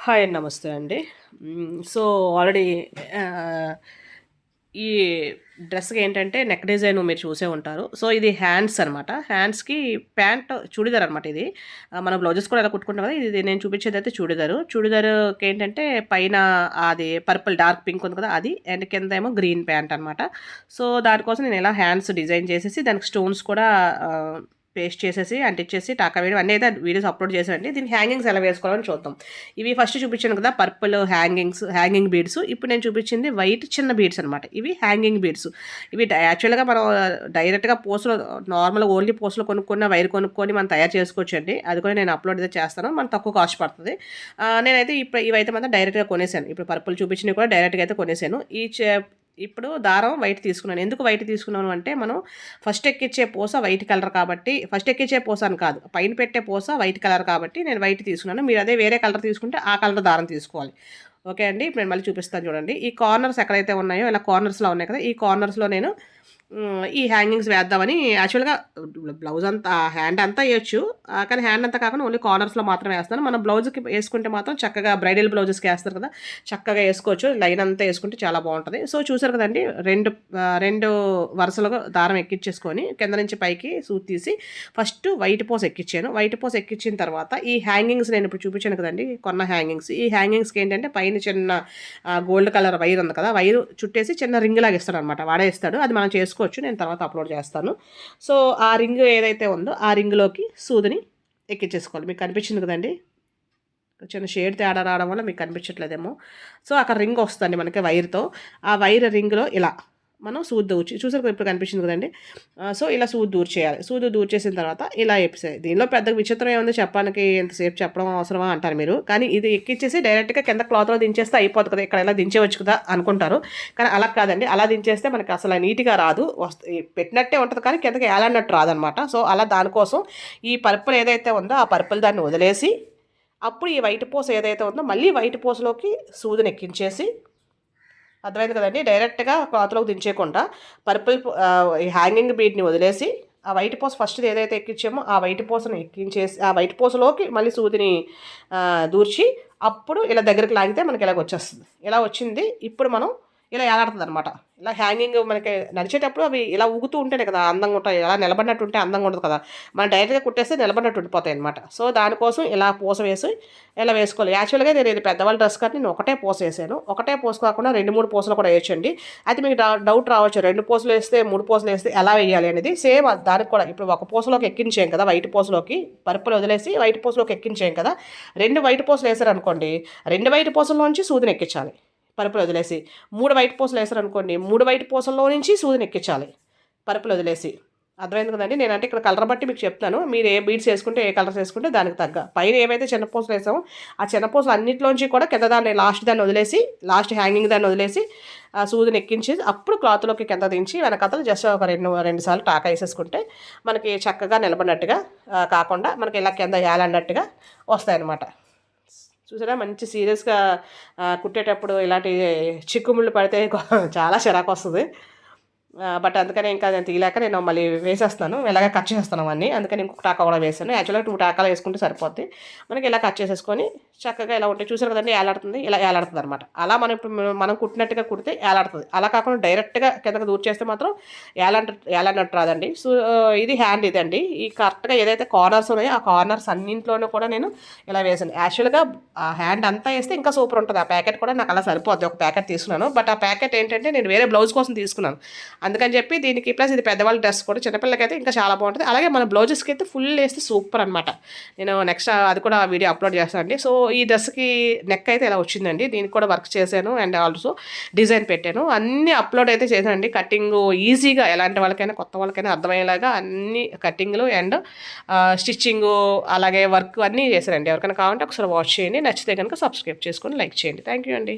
Hi అండి. నమస్తే అండి. సో, ఆల్రెడీ ఆహ్, ఈ డ్రెస్‌కి ఏంటంటే నెక్ డిజైన్ మీరు చూసే ఉంటారు. సో, ఇది హ్యాండ్స్ అనమాట. హ్యాండ్స్‌కి ప్యాంట్ చూడిదార్ అనమాట ఇది. మనం బ్లౌజెస్ కూడా ఇలా కుట్టుకుంటాం కదా! ఇది నేను చూపించేదైతే చూడిదారు. చూడిదారుకి ఏంటంటే పైన అది పర్పుల్ డార్క్ పింక్ ఉంది కదా! అది అండ్ కిందేమో గ్రీన్ ప్యాంట్ అనమాట. సో, దానికోసం నేను ఇలా హ్యాండ్స్ డిజైన్ చేసేసి దానికి స్టోన్స్ కూడా పేస్ట్ చేసేసి అంటించేసి టాకా వేయడం అన్నీ అయితే వీడియోస్ అప్లోడ్ చేశానండి. దీనికి హ్యాంగింగ్స్ ఎలా వేసుకోవాలని చూద్దాం. ఇవి ఫస్ట్ చూపించాను కదా! Purple hanging beads. ఇప్పుడు నేను చూపించింది వైట్ చిన్న బీడ్స్ అనమాట. ఇవి హ్యాంగింగ్ బీడ్స్. ఇవి యాక్చువల్‌గా మనం డైరెక్ట్‌గా పోస్ట్‌లో నార్మల్‌గా ఓన్లీ పోస్ట్‌లో కొనుక్కున్న వైర్ కొనుక్కొని మనం తయారు చేసుకోవచ్చండి. అది కూడా నేను అప్లోడ్ అయితే చేస్తాను. మనకు తక్కువ కాస్ట్ పడుతుంది. నేనైతే ఇవైతే మాత్రం డైరెక్ట్‌గా కొనేసాను. ఇప్పుడు పర్పుల్ చూపించినవి కూడా డైరెక్ట్‌గా అయితే కొనేసాను. ఇప్పుడు దారం వైట్ తీసుకున్నాను. ఎందుకు వైట్ తీసుకున్నాను అంటే మనం ఫస్ట్ ఎక్కిచ్చే పూస వైట్ కలర్ కాబట్టి ఫస్ట్ ఎక్కిచ్చే పూస అని కాదు. పైన పెట్టే పూస వైట్ కలర్ కాబట్టి నేను వైట్ తీసుకున్నాను. మీరు అదే వేరే కలర్ తీసుకుంటే ఆ కలర్ దారం తీసుకోవాలి. ఓకే అండి. ఇప్పుడు నేను మళ్ళీ చూపిస్తాను చూడండి. ఈ కార్నర్స్ ఎక్కడైతే ఉన్నాయో ఇలా కార్నర్స్‌లో ఉన్నాయి కదా! ఈ కార్నర్స్‌లో నేను ఈ హ్యాంగింగ్స్ వేద్దామని యాక్చువల్‌గా బ్లౌజ్ అంతా హ్యాండ్ అంతా ఎయొచ్చు. కానీ హ్యాండ్ అంతా కాకుండా ఓన్లీ కార్నర్స్‌లో మాత్రమే ఏస్తాను. మనం బ్లౌజ్‌కి ఏసుకుంటే మాత్రం చక్కగా బ్రైడల్ బ్లౌజెస్‌కి ఏస్తారు కదా! చక్కగా ఏసుకోవచ్చు. లైన్ అంతా ఏసుకుంటే చాలా బావుంటది. సో, చూసారు కదండీ! 2 వరుసలుగా దారం ఎక్కిచ్చేసుకొని కింద నుంచి పైకి సూది తీసి ఫస్ట్ వైట్ పోస్ ఎక్కిచ్చాను. వైట్ పోస్ ఎక్కిచ్చిన తర్వాత ఈ హ్యాంగింగ్స్ నేను ఇప్పుడు చూపించాను కదండీ! కొన్న హ్యాంగింగ్స్. ఈ హ్యాంగింగ్స్‌కి ఏంటంటే పైన చిన్న గోల్డ్ కలర్ వైర్ ఉంది కదా! వైరు చుట్టేసి చిన్న రింగ్ లాగా ఇస్తాడనమాట. వాడే ఇస్తాడు. అది మనం చేసుకోవచ్చు. నేను తర్వాత అప్లోడ్ చేస్తాను. సో, ఆ రింగ్ ఏదైతే ఉందో ఆ రింగ్‌లోకి సూదిని ఎక్కించేసుకోవాలి. మీకు కనిపించింది కదండీ! చిన్న షేడ్ తేడా రావడం వల్ల మీకు కనిపించట్లేదేమో. సో, అక్కడ రింగ్ వస్తదండి మనకి వైర్‌తో. ఆ వైర్ రింగ్‌లో ఇలా మనం సూది చూసారు కదా! ఇప్పుడు కనిపించింది కదండీ! సో, ఇలా సూది దూర్చేయాలి. సూది దూర్చేసిన తర్వాత ఇలా ఎపిసేయాలి. దీనిలో పెద్ద విచిత్రం ఏముంది చెప్పడానికి ఎంతసేపు చెప్పడం అవసరమా అంటారు మీరు. కానీ ఇది ఎక్కిచ్చేసి డైరెక్ట్‌గా కింద క్లాత్‌లో దించేస్తే అయిపోద్ది కదా! ఇక్కడ ఇలా దించేయొచ్చు కదా అనుకుంటారు. కానీ అలా కాదండి. అలా దించేస్తే మనకి అసలు నీట్‌గా రాదు. పెట్టినట్టే ఉంటది కానీ కిందకి ఏలాడినట్టు రాదనమాట. సో, అలా దానికోసం ఈ పర్పుల్ ఏదైతే ఉందో ఆ పర్పుల్ దాన్ని వదిలేసి అప్పుడు ఈ వైట్ పూస ఏదైతే ఉందో మళ్ళీ వైట్ పూసలోకి సూదిని ఎక్కించేసి అర్థమైంది కదండీ! డైరెక్ట్‌గా క్లాత్‌లోకి దించేయకుండా ఈ హ్యాంగింగ్ బీడ్‌ని వదిలేసి ఆ వైట్ పూస ఫస్ట్‌ది ఏదైతే ఎక్కించామో ఆ వైట్ పూసని ఎక్కించేసి ఆ వైట్ పూసలోకి మళ్ళీ సూదిని దూర్చి అప్పుడు ఇలా దగ్గరికి లాగితే మనకి ఇలాగ వచ్చేస్తుంది. ఇలా వచ్చింది. ఇప్పుడు మనం ఇలా ఏలాడుతదనమాట. ఇలా హ్యాంగింగ్ మనకి నడిచేటప్పుడు అవి ఇలా ఊగుతూ ఉంటేనే కదా అందంగా ఉంటాయి. ఇలా నిలబడినట్టు ఉంటే అందంగా ఉండదు కదా! మనం డైరెక్ట్‌గా కుట్టేస్తే నిలబడినట్టు ఉండిపోతాయన్నమాట. సో, దానికోసం ఇలా పూస వేసి ఇలా వేసుకోవాలి. యాక్చువల్‌గా నేను ఇది పెద్దవాళ్ళ డ్రెస్ కాబట్టి నేను ఒకటే పూస వేసాను. ఒకటే పూస కాకుండా 2, 3 పూసలు కూడా వేయొచ్చండి. అయితే మీకు డౌట్ రావచ్చు. 2 పూసలు వేస్తే, 3 పూసలు వేస్తే ఎలా వేయాలి అనేది. సేమ్ దానికి కూడా ఇప్పుడు ఒక పూసలోకి ఎక్కించాం కదా! వైట్ పూసలోకి పర్పుల్ వదిలేసి వైట్ పూసలోకి ఎక్కించాం కదా! 2 వైట్ పూసలు వేసారనుకోండి. 2 వైట్ పూసల్లోంచి సూదిని ఎక్కించాలి. పరుపులు వదిలేసి 3 వైట్ పూసలు వేసారనుకోండి 3 వైట్ పూసల్లో నుంచి సూదిని ఎక్కించాలి పరుపులు వదిలేసి. అర్థమైంది కదండి. నేనంటే ఇక్కడ కలర్ బట్టి మీకు చెప్తాను. మీరు ఏ బీడ్స్ వేసుకుంటే ఏ కలర్స్ వేసుకుంటే దానికి తగ్గ పైన ఏవైతే చిన్న పూసలు వేసామో ఆ చిన్న పూసలు అన్నింటిలోంచి కూడా కింద దాన్ని దాన్ని వదిలేసి లాస్ట్ హ్యాంగింగ్ దాన్ని వదిలేసి ఆ సూదిని ఎక్కించేసి అప్పుడు క్లాత్లోకి కింద దించి వెనకాతలు జస్ట్ ఒక రెండు సార్లు టాకా వేసేసుకుంటే మనకి చక్కగా నిలబడినట్టుగా కాకుండా మనకి ఇలా కింద ఏలన్నట్టుగా వస్తాయన్నమాట. చూసారా మంచి సీరియస్‌గా కుట్టేటప్పుడు ఇలాంటి చిక్కుముళ్ళు పడితే చాలా చిరాకొస్తది. బట్ అందుకనే ఇంకా నేను తీయలేక నేను మళ్ళీ వేసేస్తాను. ఇలాగే కట్ చేస్తాను అవన్నీ. అందుకని ఇంకొక టాకా కూడా వేసాను. యాక్చువల్‌గా 2 టాకాలు వేసుకుంటే సరిపోద్ది. మనకి ఇలా కట్ చేసేసుకొని చక్కగా ఇలా ఉంటాయి. చూసారు కదండీ ఏలాడుతుంది. ఇలా ఏలాడుతదనమాట. అలా మనం ఇప్పుడు మనం కుట్టినట్టుగా కుడితే ఏలాడుతది. అలా కాకుండా డైరెక్ట్‌గా కిందకి దూర్చేస్తే మాత్రం ఏలాడినట్టు రాదండి. సో, ఇది హ్యాండ్ ఇదండి. ఈ కరెక్ట్‌గా ఏదైతే కార్నర్స్ ఉన్నాయో ఆ కార్నర్స్ అన్నింట్లోనూ కూడా నేను ఇలా వేసాను. యాక్చువల్‌గా ఆ హ్యాండ్ అంతా వేస్తే ఇంకా సూపర్ ఉంటది. ఆ ప్యాకెట్ కూడా నాకు అలా సరిపోద్ది. ఒక ప్యాకెట్ తీసుకున్నాను. బట్ ఆ ప్యాకెట్ ఏంటంటే నేను వేరే బ్లౌజ్ కోసం తీసుకున్నాను. అందుకని చెప్పి దీనికి ప్లస్ ఇది పెద్దవాళ్ళ డ్రెస్ కూడా చిన్నపిల్లలకైతే ఇంకా చాలా బాగుంటుంది. అలాగే మన బ్లౌజెస్కి అయితే ఫుల్ వేస్తే సూపర్ అనమాట. నేను నెక్స్ట్ అది కూడా వీడియో అప్లోడ్ చేస్తాను అండి. సో, ఈ డ్రెస్కి నెక్ అయితే ఇలా వచ్చిందండి. దీనికి కూడా వర్క్ చేశాను అండ్ ఆల్సో డిజైన్ పెట్టాను. అన్నీ అప్లోడ్ అయితే చేశానండి. కటింగ్ ఈజీగా ఎలాంటి వాళ్ళకైనా కొత్త వాళ్ళకైనా అర్థమయ్యేలాగా అన్ని కటింగ్లు అండ్ స్టిచ్చింగు అలాగే వర్క్ అన్నీ చేశానండి. ఎవరికైనా కావాలంటే ఒకసారి వాచ్ చేయండి. నచ్చితే కనుక సబ్స్క్రైబ్ చేసుకొని లైక్ చేయండి. థ్యాంక్ యూ అండి.